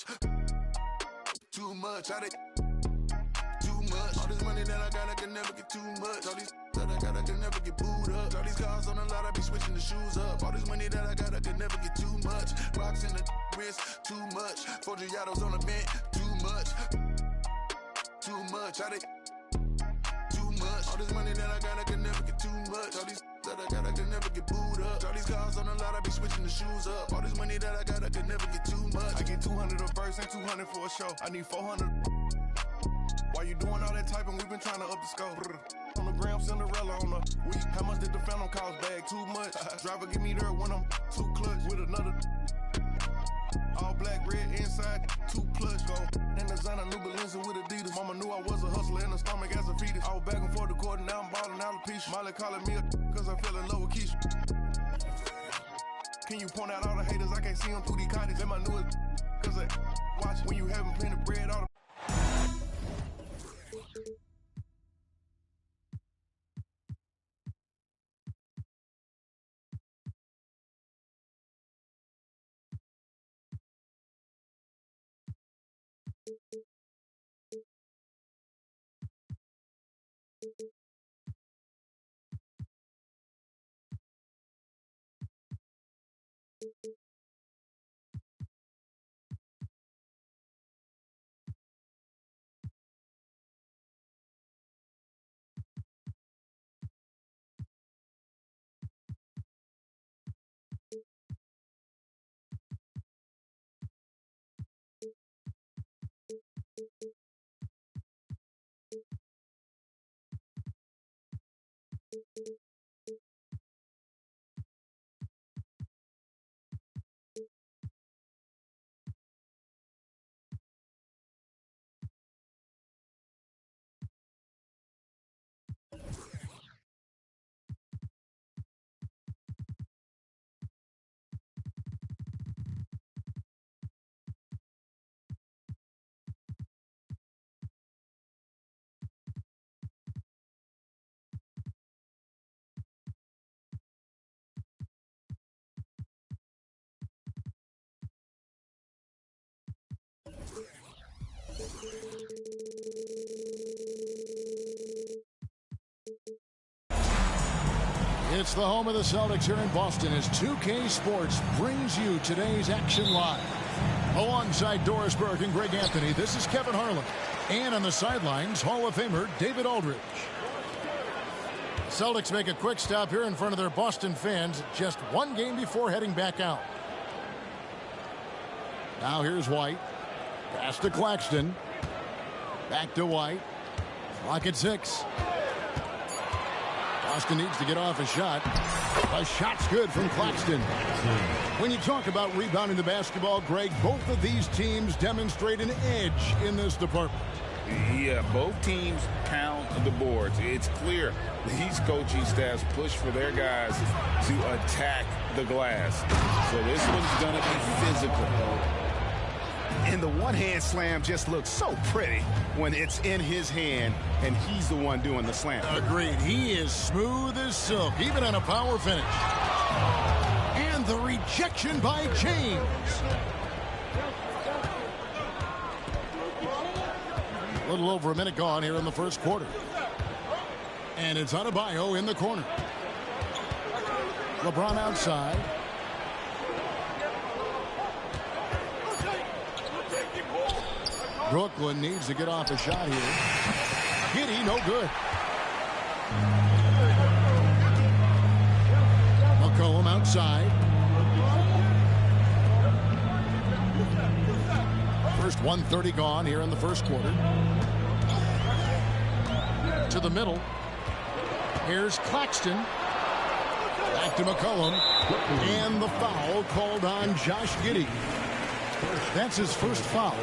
much. Too much. Too much. All this money that I got, I can never get too much. All these that I got, I can never get booed up. All these cars on the lot, I be switching the shoes up. All this money that I got, I can never get too much. Rocks in the wrist, too much. 4 Giados on the vent, too much. Too much. Too much. All this money that I got, I can never get too much. All these that I got, I can never get booed up. All these cars on the lot, I be switching the shoes up. All this money that I got, I can never get too much. I get 200 a verse and 200 for a show. I need 400. Why you doing all that typing? We've been trying to up the scope. On the gram, Cinderella on the week. How much did the Phantom cost? Bag too much. Driver give me there when I'm too clutch with another. All black, red inside, 2 plush go. And designer new Balenci with Adidas. Mama knew I was a hustler in the stomach as a fetus. I was back and forth the court and now I'm balling alopecia. Molly calling me cause I fell in love with Keisha. Can you point out all the haters? I can't see them through these cottage. Let my newest cause I watch when you having plenty of bread all the It's the home of the Celtics here in Boston as 2K Sports brings you today's action live. Alongside Doris Burke and Greg Anthony, this is Kevin Harlan. And on the sidelines, Hall of Famer David Aldridge. Celtics make a quick stop here in front of their Boston fans just 1 game before heading back out. Now here's White. Pass to Claxton. Back to White. Clock at 6. Boston needs to get off a shot. A shot's good from Claxton. When you talk about rebounding the basketball, Greg, both of these teams demonstrate an edge in this department. Yeah, both teams pound the boards. It's clear these coaching staffs push for their guys to attack the glass. So this one's going to be physical. And the one-hand slam just looks so pretty when it's in his hand and he's the one doing the slam. Agreed. He is smooth as silk, even on a power finish. And the rejection by James. A little over a minute gone here in the first quarter. And it's Adebayo in the corner. LeBron outside. Brooklyn needs to get off a shot here. Giddey, no good. McCollum outside. First 1:30 gone here in the first quarter. To the middle. Here's Claxton. Back to McCollum. And the foul called on Josh Giddey. That's his first foul.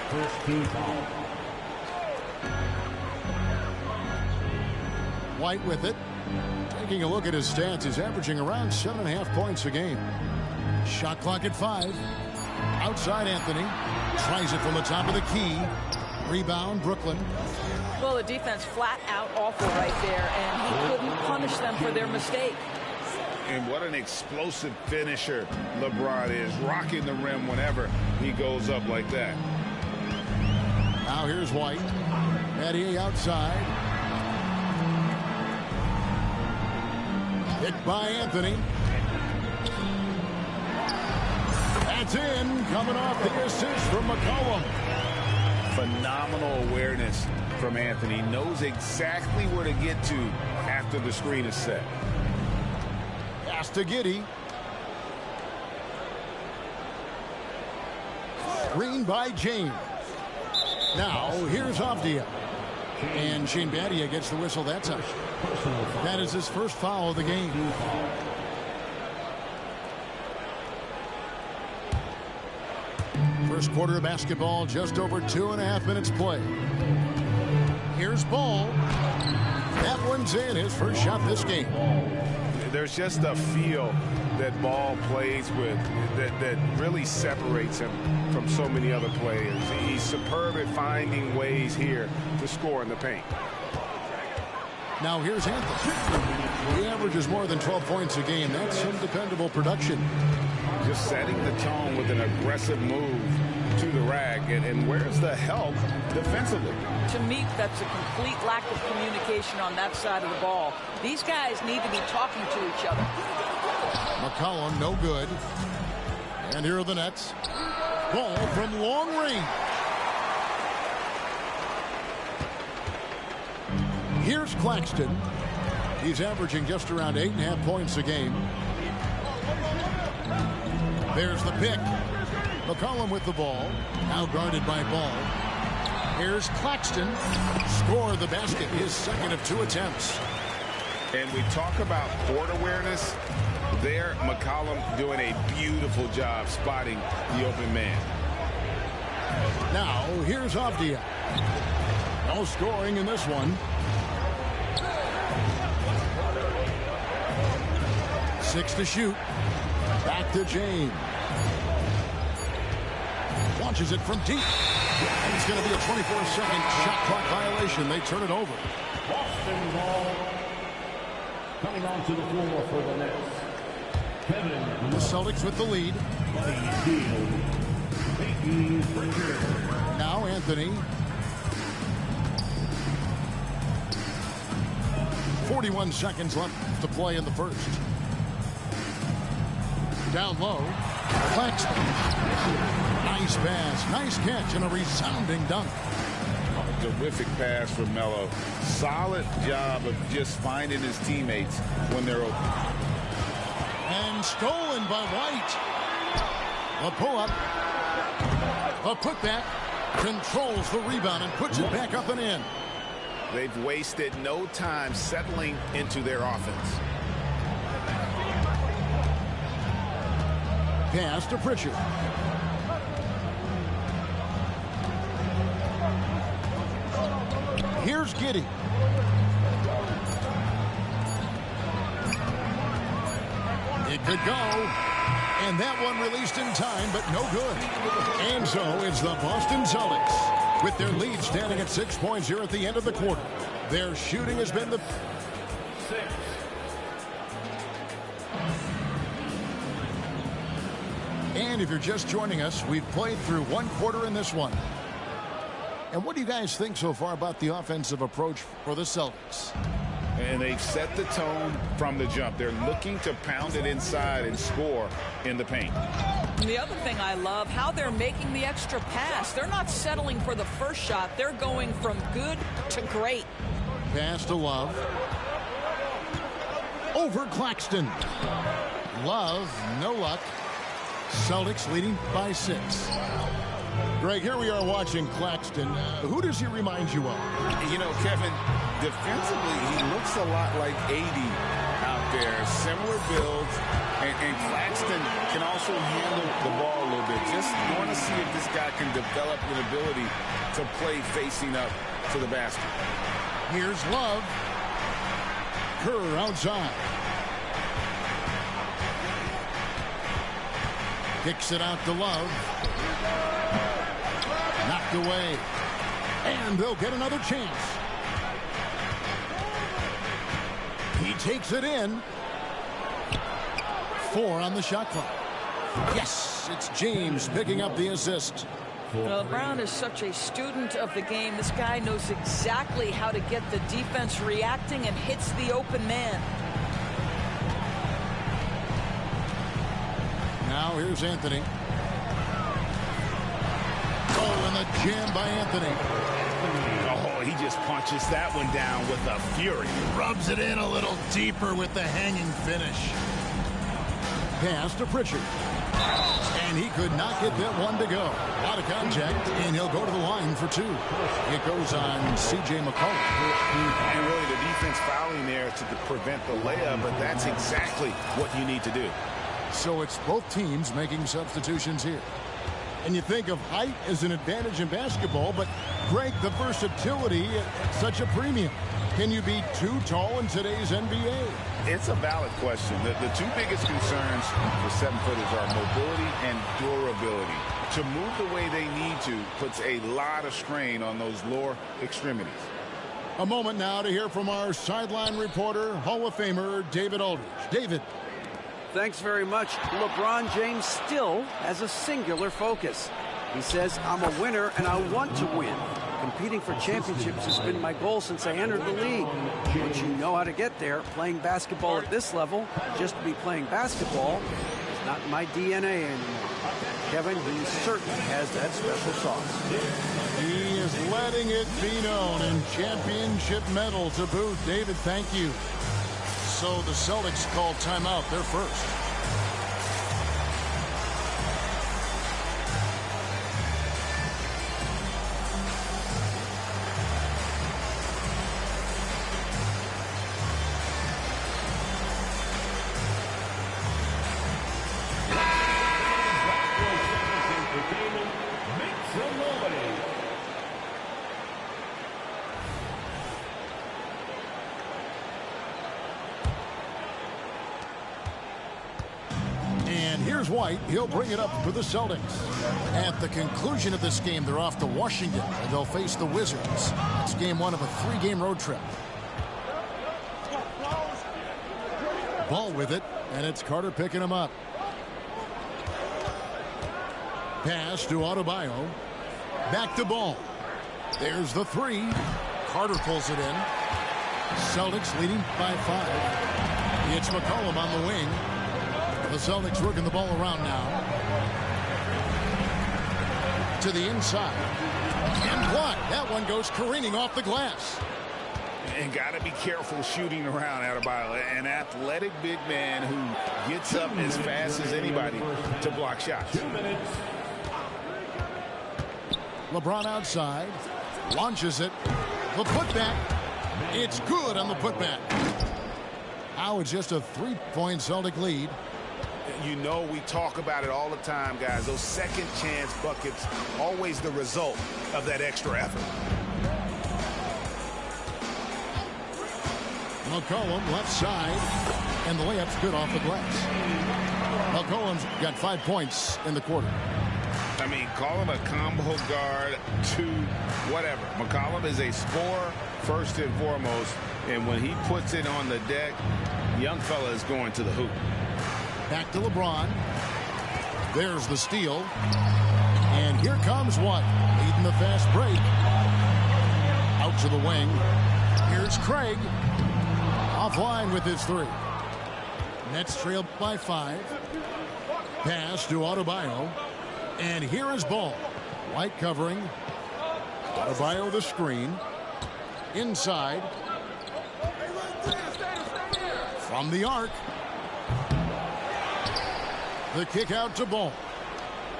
First team foul. White with it. Taking a look at his stats, he's averaging around 7.5 points a game. Shot clock at 5. Outside Anthony. Tries it from the top of the key. Rebound, Brooklyn. Well, the defense flat out awful right there, and he couldn't punish them for their mistake. And what an explosive finisher LeBron is, rocking the rim whenever he goes up like that. Now here's White. Battier outside. Hit by Anthony. That's in, coming off the assist from McCollum. Phenomenal awareness from Anthony. Knows exactly where to get to after the screen is set. Pass to Giddey. Screen by James. Now here's Avdia. And Shane Battier gets the whistle that time. That is his first foul of the game. First quarter of basketball, just over 2.5 minutes play. Here's Ball. That one's in, his first shot this game. There's just a feel that Ball plays with that really separates him from so many other players. He's superb at finding ways here to score in the paint. Now here's Anthony. He averages more than 12 points a game. That's some dependable production. Just setting the tone with an aggressive move to the rack. And where's the help defensively? To me, that's a complete lack of communication on that side of the ball. These guys need to be talking to each other. McCollum, no good. And here are the Nets. Ball from long range. Here's Claxton. He's averaging just around 8.5 points a game. There's the pick. McCollum with the ball. Now guarded by Ball. Here's Claxton. Score the basket. His second of 2 attempts. And we talk about court awareness. There, McCollum doing a beautiful job spotting the open man. Now, here's Avdia. No scoring in this one. 6 to shoot. Back to James. Launches it from deep. And it's going to be a 24-second shot clock violation. They turn it over. Boston ball coming onto the floor for the Nets. Kevin. The Celtics with the lead. Now Anthony. 41 seconds left to play in the first. Down low. Claxton. Nice pass. Nice catch and a resounding dunk. Terrific pass from Melo. Solid job of just finding his teammates when they're open. And stolen by White. A pull-up. A putback. Controls the rebound and puts it back up and in. They've wasted no time settling into their offense. Pass to Pritchard. Here's Giddey. It could go. And that one released in time, but no good. And so it's the Boston Celtics with their lead standing at 6 points here at the end of the quarter. Their shooting has been the... And if you're just joining us, we've played through one quarter in this one. And what do you guys think so far about the offensive approach for the Celtics? And they've set the tone from the jump. They're looking to pound it inside and score in the paint. And the other thing I love, how they're making the extra pass. They're not settling for the first shot. They're going from good to great. Pass to Love. Over Claxton. Love, no luck. Celtics leading by 6. Greg, here we are watching Claxton. Who does he remind you of? You know, Kevin, defensively, he looks a lot like 80 out there. Similar builds, and Claxton can also handle the ball a little bit. Just want to see if this guy can develop an ability to play facing up to the basket. Here's Love. Kerr outside. Kicks it out to Love. Knocked away. And they'll get another chance. He takes it in. 4 on the shot clock. Yes, it's James picking up the assist. LeBron is such a student of the game. This guy knows exactly how to get the defense reacting and hits the open man. Now here's Anthony. Oh, and the jam by Anthony. Oh, he just punches that one down with a fury. Rubs it in a little deeper with the hanging finish. Pass to Pritchard. And he could not get that one to go. Out of contact, and he'll go to the line for 2. It goes on C.J. McCollum. And really the defense fouling there to prevent the layup, but that's exactly what you need to do. So it's both teams making substitutions here. And you think of height as an advantage in basketball, but Greg, the versatility at such a premium. Can you be too tall in today's NBA? It's a valid question. The 2 biggest concerns for 7-footers are mobility and durability. To move the way they need to puts a lot of strain on those lower extremities. A moment now to hear from our sideline reporter, Hall of Famer David Aldridge. David. Thanks very much. LeBron James still has a singular focus. He says, I'm a winner and I want to win. Competing for championships has been my goal since I entered the league. Once you know how to get there, playing basketball at this level, just to be playing basketball, is not in my DNA anymore. Kevin, he certainly has that special sauce. He is letting it be known, and championship medal to boot. David, thank you. So the Celtics called timeout. They're first. White, he'll bring it up for the Celtics. At the conclusion of this game, they're off to Washington, and they'll face the Wizards. It's game 1 of a 3-game road trip. Ball with it, and it's Carter picking him up. Pass to Adebayo. Back to Ball. There's the 3. Carter pulls it in. Celtics leading by 5. It's McCollum on the wing. The Celtics working the ball around now. To the inside. And blocked. That one goes careening off the glass. And got to be careful shooting around Adebayo. An athletic big man who gets up as fast as anybody to block shots. 2 minutes. LeBron outside. Launches it. The putback. It's good on the putback. Now it's just a 3-point Celtic lead. You know, we talk about it all the time, guys. Those second chance buckets, always the result of that extra effort. McCollum left side, and the layup's good off the glass. McCollum's got 5 points in the quarter. I mean, call him a combo guard to whatever. McCollum is a scorer first and foremost, and when he puts it on the deck, young fella is going to the hoop. Back to LeBron. There's the steal. And here comes White, leading the fast break. Out to the wing. Here's Craig. Offline with his 3. Nets trailed by 5. Pass to Adebayo. And here is Ball. White covering. Adebayo the screen. Inside. From the arc. The kick out to Ball.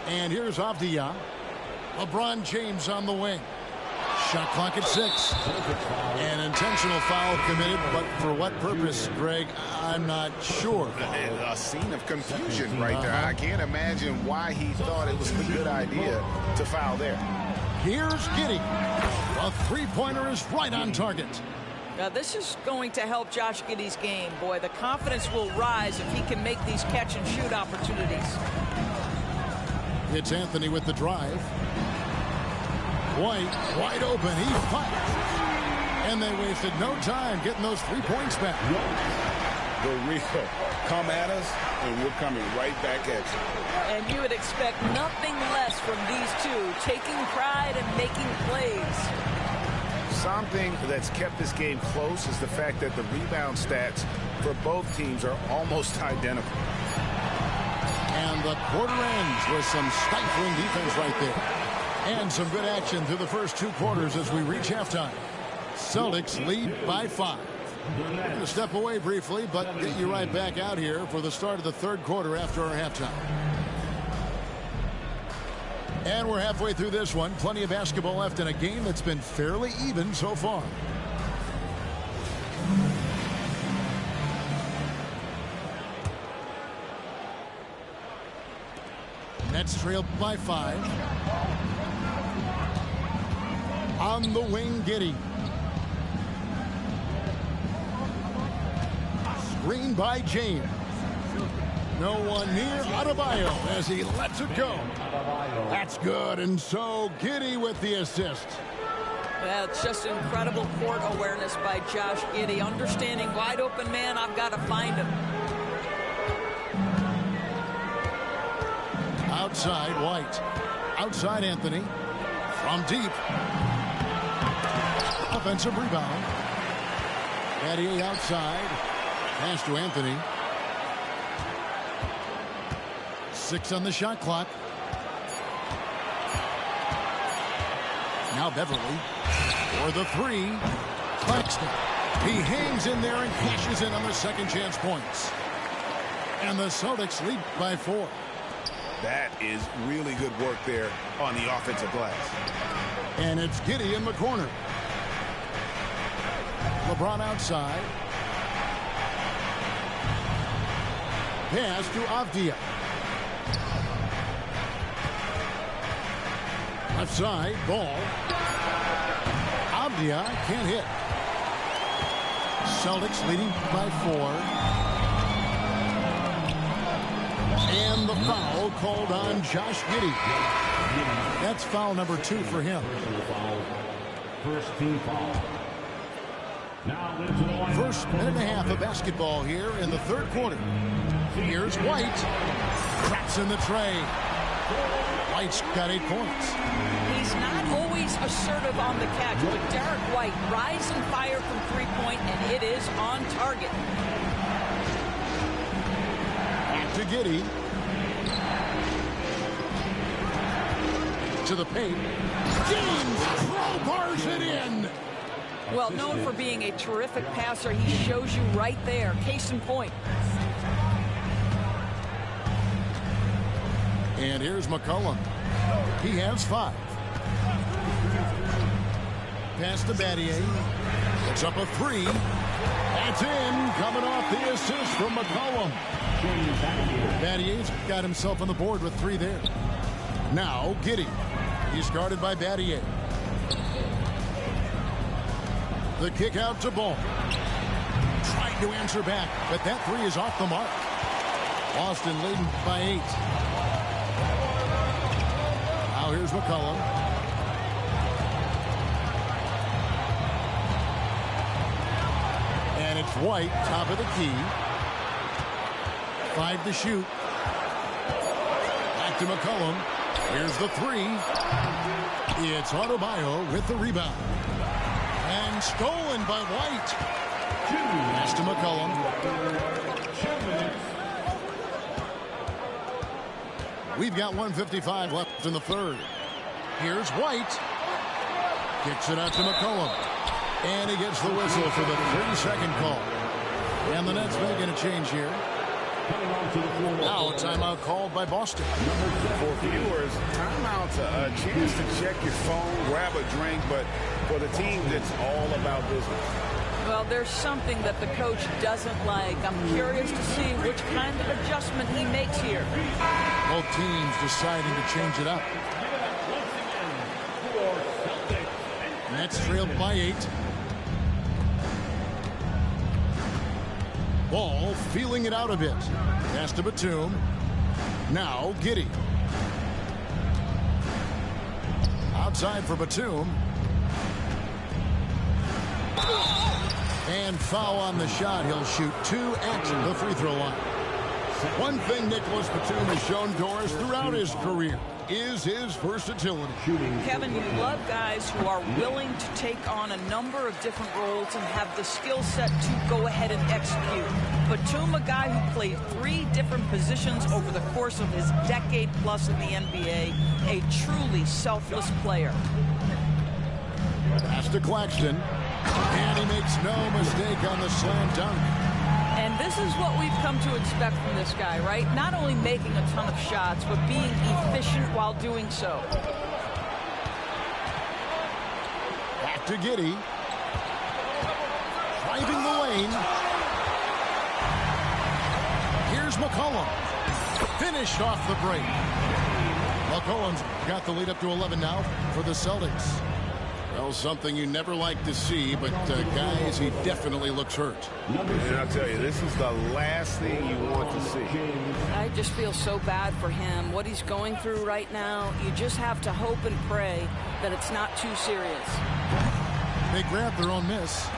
And here's Avdia. LeBron James on the wing. Shot clock at 6. An intentional foul committed, but for what purpose, Greg? I'm not sure. A scene of confusion right there. I can't imagine why he thought it was a good idea to foul there. Here's Giddey. A 3-pointer is right on target. Now this is going to help Josh Giddey's game. Boy, the confidence will rise if he can make these catch-and-shoot opportunities. It's Anthony with the drive. White, wide open. He fires. And they wasted no time getting those 3 points back. come at us, and we're coming right back at you. And you would expect nothing less from these two, taking pride and making plays. Something that's kept this game close is the fact that the rebound stats for both teams are almost identical. And the quarter ends with some stifling defense right there. And some good action through the first 2 quarters as we reach halftime. Celtics lead by 5. We're going to step away briefly, but get you right back out here for the start of the 3rd quarter after our halftime. And we're halfway through this one. Plenty of basketball left in a game that's been fairly even so far. Nets trailed by 5. On the wing, Giddey. Screen by James. No one near Adebayo as he lets it go. That's good, and so Giddey with the assist. That's just incredible court awareness by Josh Giddey. Understanding wide open man, I've got to find him. Outside, White. Outside, Anthony. From deep. Offensive rebound. Battier outside. Pass to Anthony. 6 on the shot clock. Now Beverly for the 3. Claxton. He hangs in there and cashes in on the second chance points. And the Celtics lead by 4. That is really good work there on the offensive glass. And it's Giddey in the corner. LeBron outside. Pass to Avdia. Left side, ball. Avdia can't hit. Celtics leading by 4. And the foul called on Josh Giddey. That's foul number 2 for him. First team foul. Now into the line. First minute and a half of basketball here in the 3rd quarter. Here's White. Traps in the tray. White's got 8 points. He's not always assertive on the catch, but Derek White rise and fire from 3-point, and it is on target. Back to Giddey. To the paint. James crowbars it in. Well, known for being a terrific passer, he shows you right there. Case in point. And here's McCollum. He has 5. Pass to Battier. It's up a 3. That's in. Coming off the assist from McCollum. Battier's got himself on the board with 3 there. Now Giddey. He's guarded by Battier. The kick out to Ball. Tried to answer back, but that 3 is off the mark. Boston leading by 8. Now here's McCollum. And it's White, top of the key. 5 to shoot. Back to McCollum. Here's the 3. It's Adebayo with the rebound. And stolen by White. Pass to McCollum. We've got 1:55 left in the 3rd. Here's White. Kicks it out to McCollum. And he gets the whistle for the 3-second call. And the Nets making a change here. Now a timeout called by Boston. For viewers, timeout's a chance to check your phone, grab a drink, but for the team, it's all about business. Well, there's something that the coach doesn't like. I'm curious to see which kind of adjustment he makes here. Both teams deciding to change it up. Nets trailed by 8. Ball feeling it out a bit. Pass to Batum. Now Giddey. Outside for Batum. And foul on the shot. He'll shoot 2 at the free throw line. One thing Nicholas Batum has shown Doris throughout his career is his versatility. Kevin, you love guys who are willing to take on a number of different roles and have the skill set to go ahead and execute. Batum, a guy who played 3 different positions over the course of his decade plus in the NBA, a truly selfless player. Pass to Claxton, and he makes no mistake on the slam dunk. And this is what we've come to expect from this guy, right? Not only making a ton of shots, but being efficient while doing so. Back to Giddey. Driving the lane. Here's McCollum. Finished off the break. McCollum's got the lead up to 11 now for the Celtics. Well, something you never like to see, but guys, he definitely looks hurt. And I'll tell you, this is the last thing you want to see. I just feel so bad for him. What he's going through right now, you just have to hope and pray that it's not too serious. They grab their own miss.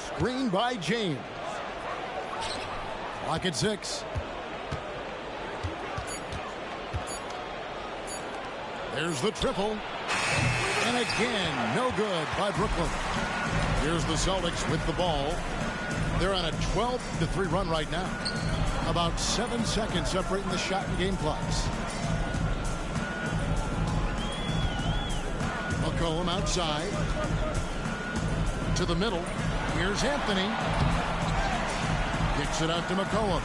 Screen by James. Clock at 6. There's the triple. And again, no good by Brooklyn. Here's the Celtics with the ball. They're on a 12-3 run right now. About 7 seconds separating the shot and game clocks. McCollum outside. To the middle. Here's Anthony. Kicks it out to McCollum.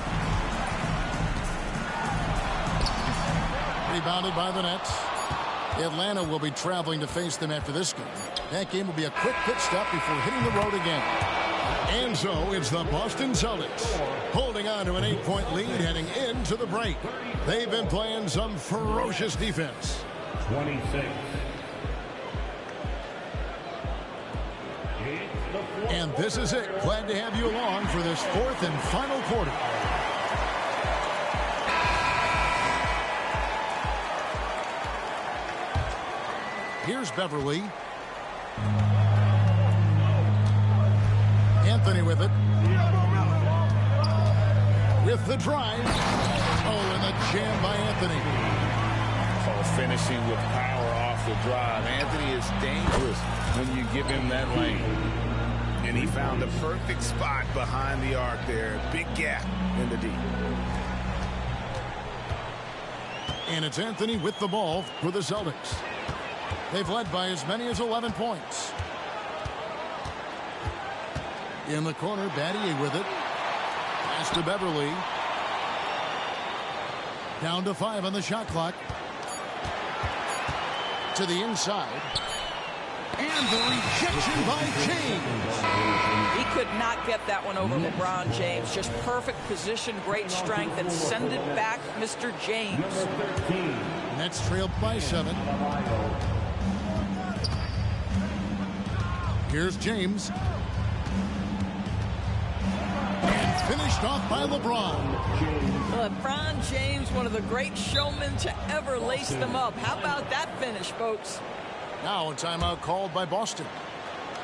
Rebounded by the Nets. Atlanta will be traveling to face them after this game. That game will be a quick pit stop before hitting the road again. And so it's the Boston Celtics holding on to an 8-point lead heading into the break. They've been playing some ferocious defense. 26. And this is it. Glad to have you along for this 4th and final quarter. Here's Beverly. Anthony with it. With the drive. Oh, and the jam by Anthony. Oh, finishing with power off the drive. Anthony is dangerous when you give him that lane. And he found the perfect spot behind the arc there. Big gap in the deep. And it's Anthony with the ball for the Celtics. They've led by as many as 11 points. In the corner, Battier with it. Pass to Beverly. Down to 5 on the shot clock. To the inside. And the rejection by James. He could not get that one over LeBron James. Just perfect position, great strength, and send it back, Mr. James. Nets trailed by 7. Here's James. And finished off by LeBron. LeBron James, one of the great showmen to ever lace them up. How about that finish, folks? Now a timeout called by Boston.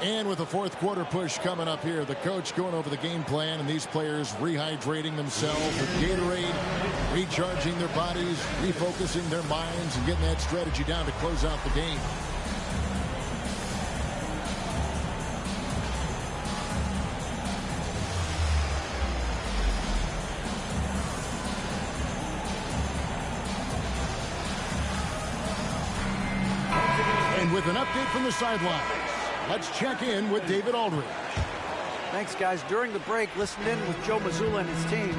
And with the 4th quarter push coming up here, the coach going over the game plan and these players rehydrating themselves with Gatorade, recharging their bodies, refocusing their minds, and getting that strategy down to close out the game. And with an update from the sidelines, let's check in with David Aldridge. Thanks, guys. During the break, listened in with Joe Mazzulla and his team.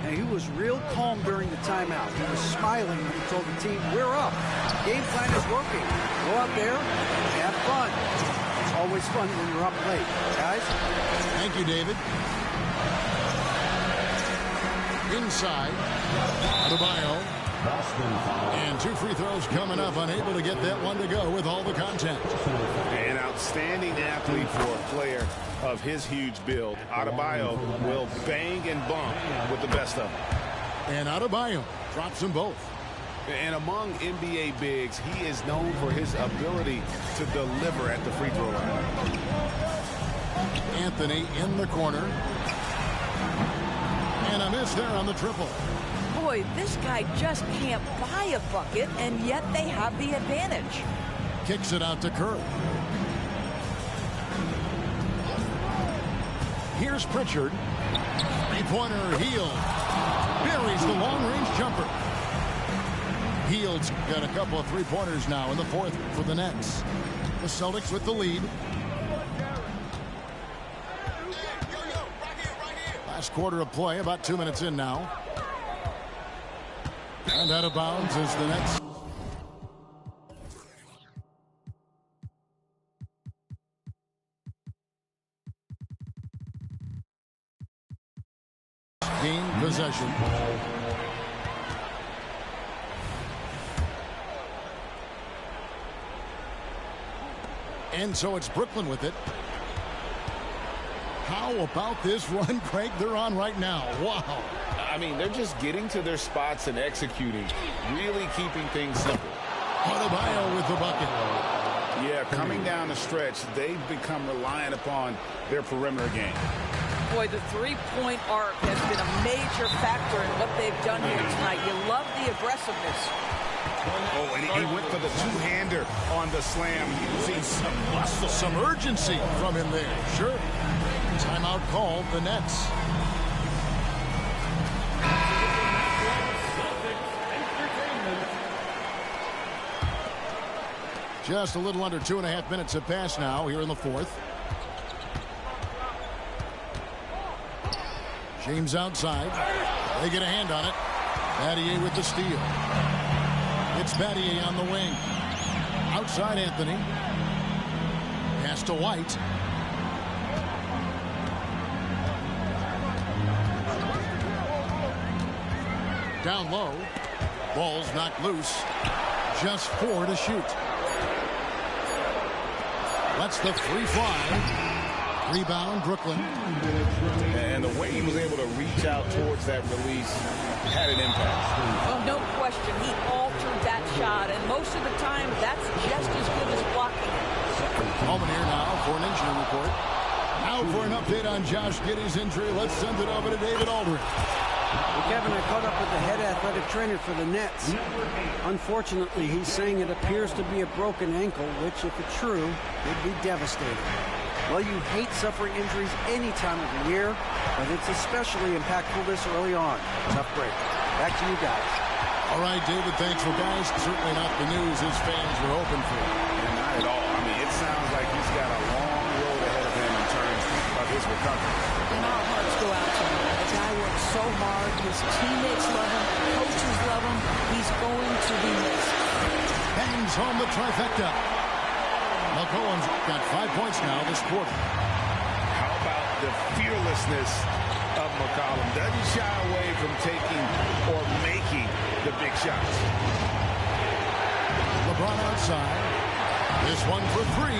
And he was real calm during the timeout. He was smiling when he told the team, we're up. Game plan is working. Go out there and have fun. It's always fun when you're up late. Guys? Thank you, David. Inside. Adebayo. And 2 free throws coming up. Unable to get that one to go with all the contact. An outstanding athlete for a player of his huge build. Adebayo will bang and bump with the best of them. And Adebayo drops them both. And among NBA bigs, he is known for his ability to deliver at the free throw line. Anthony in the corner. Davis there on the triple. Boy, this guy just can't buy a bucket, and yet they have the advantage. Kicks it out to Kerr. Here's Pritchard. Three-pointer, Hield. Buries the long-range jumper. Hield's got a couple of three-pointers now in the fourth for the Nets. The Celtics with the lead. Last quarter of play, about 2 minutes in now. And out of bounds is the Nets. Gain possession. And so it's Brooklyn with it. How about this run, Craig, they're on right now? Wow. I mean, they're just getting to their spots and executing, really keeping things simple. Adebayo with the bucket. Yeah, coming down the stretch, they've become reliant upon their perimeter game. Boy, the three-point arc has been a major factor in what they've done here tonight. You love the aggressiveness. Oh, and he went for the two-hander on the slam. Using some muscle. Some urgency from him there. Sure. Timeout called the Nets. Just a little under 2.5 minutes have passed now here in the fourth. James outside. They get a hand on it. Battier with the steal. It's Battier on the wing. Outside Anthony. Pass to White. Down low. Ball's knocked loose. Just 4 to shoot. Lets the free fly. Rebound, Brooklyn. And the way he was able to reach out towards that release had an impact. Well, no question. He altered that shot, and most of the time, that's just as good as blocking it. Coleman here now for an injury report. Now for an update on Josh Giddey's injury. Let's send it over to David Aldridge. Well, Kevin, I caught up with the head athletic trainer for the Nets. Unfortunately, he's saying it appears to be a broken ankle, which, if it's true, would be devastating. Well, you hate suffering injuries any time of the year, but it's especially impactful this early on. Tough break. Back to you guys. All right, David, thanks for guys. Certainly not the news his fans were hoping for. And not at all. I mean, it sounds like he's got a long road ahead of him in terms of his recovery. And our hearts go out to him. The guy works so hard. His teammates love him. Coaches love him. He's going to be missed. Bangs home the trifecta. McCollum's got 5 points now this quarter. How about the fearlessness of McCollum? Doesn't shy away from taking or making the big shots. LeBron outside. This one for 3.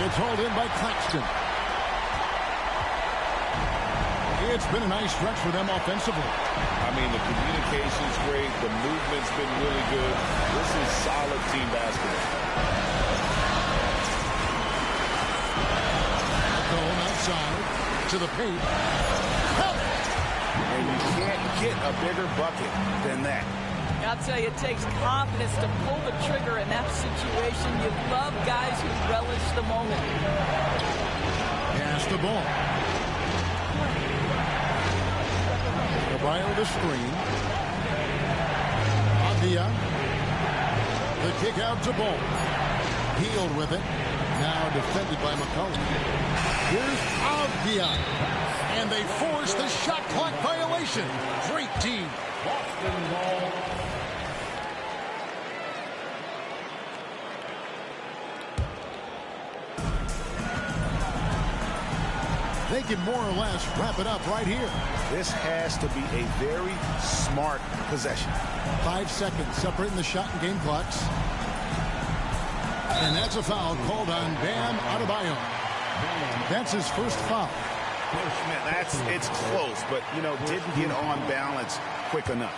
It's hauled in by Claxton. It's been a nice stretch for them offensively. I mean, the communication's great. The movement's been really good. This is solid team basketball. McCollum outside to the paint. And you can't get a bigger bucket than that. I'll tell you, it takes confidence to pull the trigger in that situation. You love guys who relish the moment. Pass the ball. Adebayo the screen. Avdia. The kick out to Ball. Hield with it. Now defended by McCollum. Here's Avdia. And they force the shot clock violation. Great team. Boston ball. They can more or less wrap it up right here. This has to be a very smart possession. 5 seconds separating the shot and game clocks. And that's a foul called on Bam Adebayo. That's his first foul. Man, it's close, but, you know, didn't get on balance quick enough.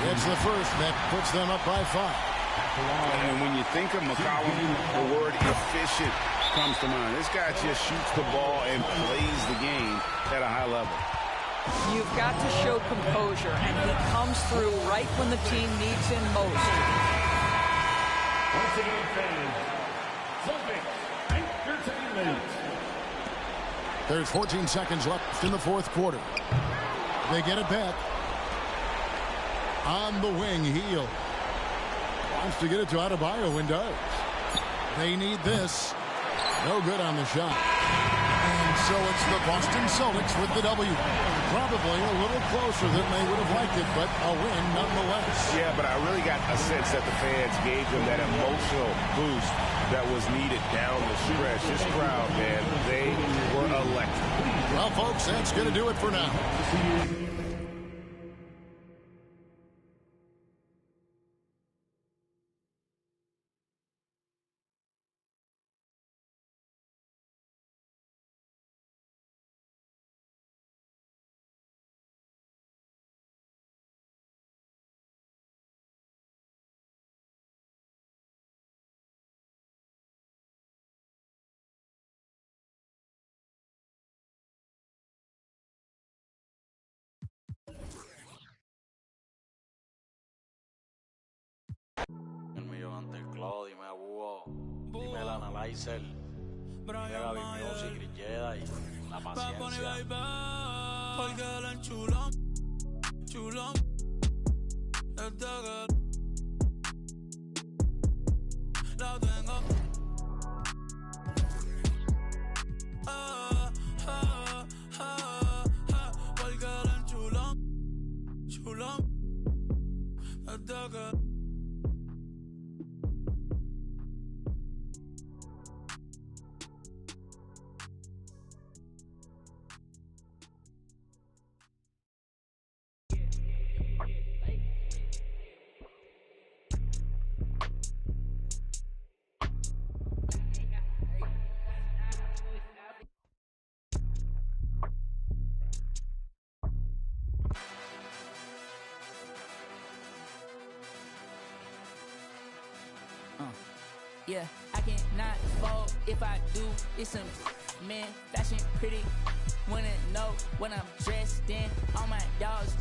It's the first that puts them up by 5. And when you think of McCollum, the word efficient comes to mind. This guy just shoots the ball and plays the game at a high level. You've got to show composure, and he comes through right when the team needs him most. Once again, fans, Celtics Entertainment. There's 14 seconds left in the fourth quarter. They get it back. On the wing, Heel. Wants to get it to Adebayo and does. They need this. No good on the shot. And so it's the Boston Celtics with the W. Probably a little closer than they would have liked it, but a win nonetheless. Yeah, but I really got a sense that the fans gave them that emotional boost that was needed down the stretch. This crowd, man, they were electric. Well, folks, that's going to do it for now. El millón ante el Claudio, dime a Búho, dime el Analyzer, dime Gaby Music, Grilleda y la paciencia. Porque la enchulón, chulón, desde que la tengo. Porque la enchulón, chulón, desde que yeah, I cannot fold. If I do, it's some man, fashion pretty. Wanna know what I'm dressed in. All my dogs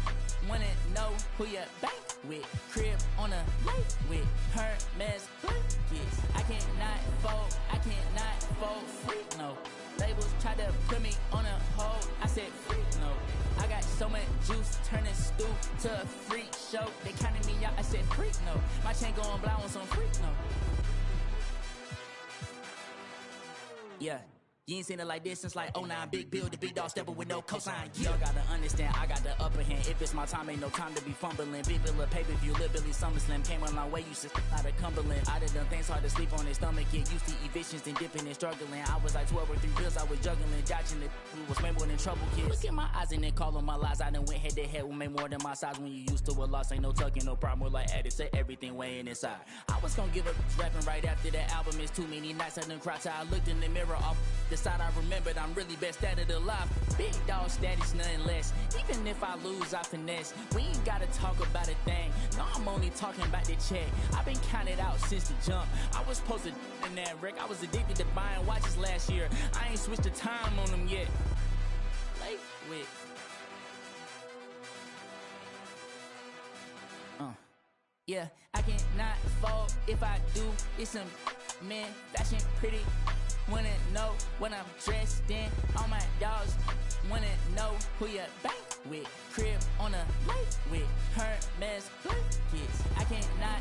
wanna know who you bank with. Crib on a lake with Hermes blankets. I cannot fold freak, no. Labels try to put me on a hold. I said freak, no. I got so much juice, turning stew to a freak show. They counted me out, I said freak, no. My chain going blind on some freak, no. Yeah, you ain't seen it like this since like 09. Big bill, the big dog stepping with no cosign. Yeah. Y'all gotta understand, I got the upper hand. If it's my time, ain't no time to be fumbling. Big bill of pay-per-view, Lil Billy SummerSlam. Came a long way, you sit out of Cumberland. I done done things hard to sleep on his stomach. Get used to evictions and dipping and struggling. I was like 12 or 3 bills, I was juggling. Dodging the was way more than trouble kids. Look at my eyes and then call on my lies. I done went head to head with me more than my size. When you used to a loss, ain't no tucking, no problem. More like added, say everything weighing inside. I was gonna give up rapping right after that album. It's too many nights I done cried till I looked in the mirror off the side I remembered I'm really best at it alive. Big dog status, nothing less. Even if I lose, I finesse. We ain't gotta talk about a thing. No, I'm only talking about the check. I've been counted out since the jump. I was supposed to in that wreck. I was addicted to buying watches last year. I ain't switched the time on them yet. Late with. Yeah, I cannot fold. If I do, it's some man, fashion pretty. Wanna know what I'm dressed in. All my dogs wanna know who you bank with. Crib on a lake with Hermes blankets. I cannot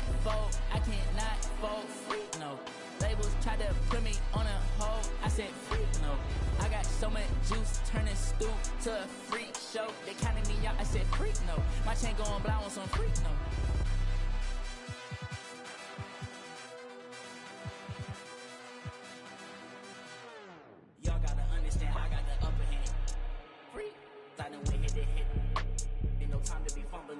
fold freak, no. Labels try to put me on a hold. I said freak, no. I got so much juice, turning stew to a freak show. They counted me out, I said freak, no. My chain going blind on some freak, no. Y'all gotta understand, I got the upper hand. Freak, I done went head to head. Ain't no time to be fumbling.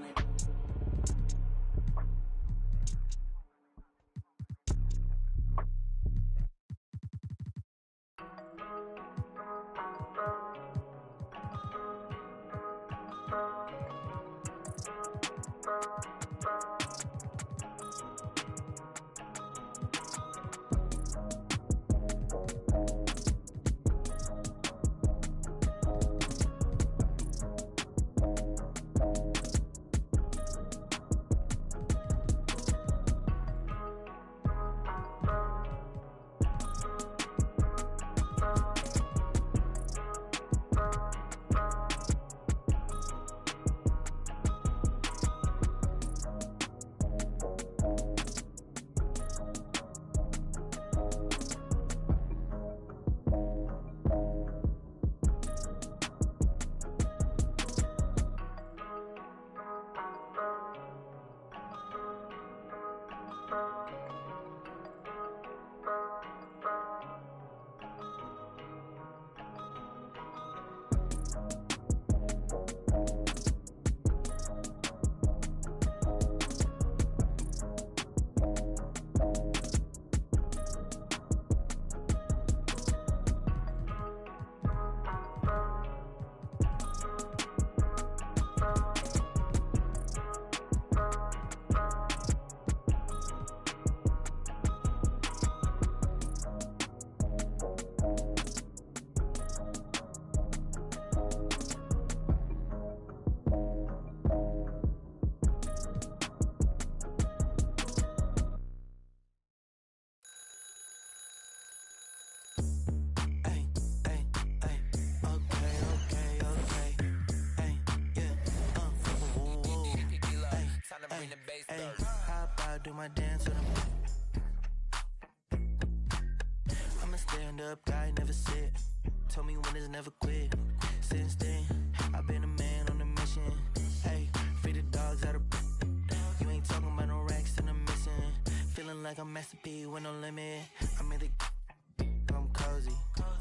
bring the bass dirt. How about do my dance with him? I'm a stand-up guy, never sit. Told me winners never quit. Since then, I've been a man on a mission. Hey, free the dogs out of. You ain't talking about no racks and I'm missing. Feeling like I'm Master P with no limit. I'm in the. I'm cozy.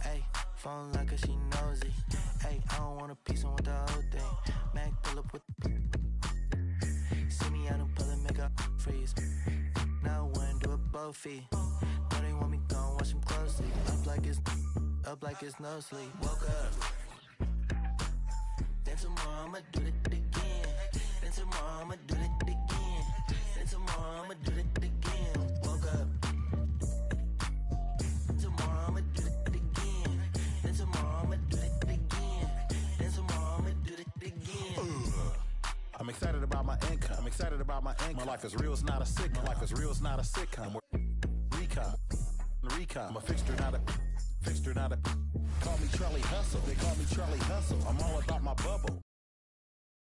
Hey, phone like her, she nosy. Hey, I don't want a piece, I want the whole thing. Mac pull up with. See me out in public, make a freeze. Now I wanna do it both feet. Know they want me gone, watch them closely. Up like it's no sleep. Woke up. Then tomorrow I'ma do it again. Then tomorrow I'ma do it again. Then tomorrow I'ma do it again. Woke up. Tomorrow I'ma do it again. Then tomorrow I'ma do it again. Then tomorrow I'ma do it again. I'm excited about my income. I'm excited about my income. My life is real, it's not a sitcom. My life is real, it's not a sitcom. Recon. I'm a fixture, not a. Call me Charlie Hustle. They call me Charlie Hustle. I'm all about my bubble.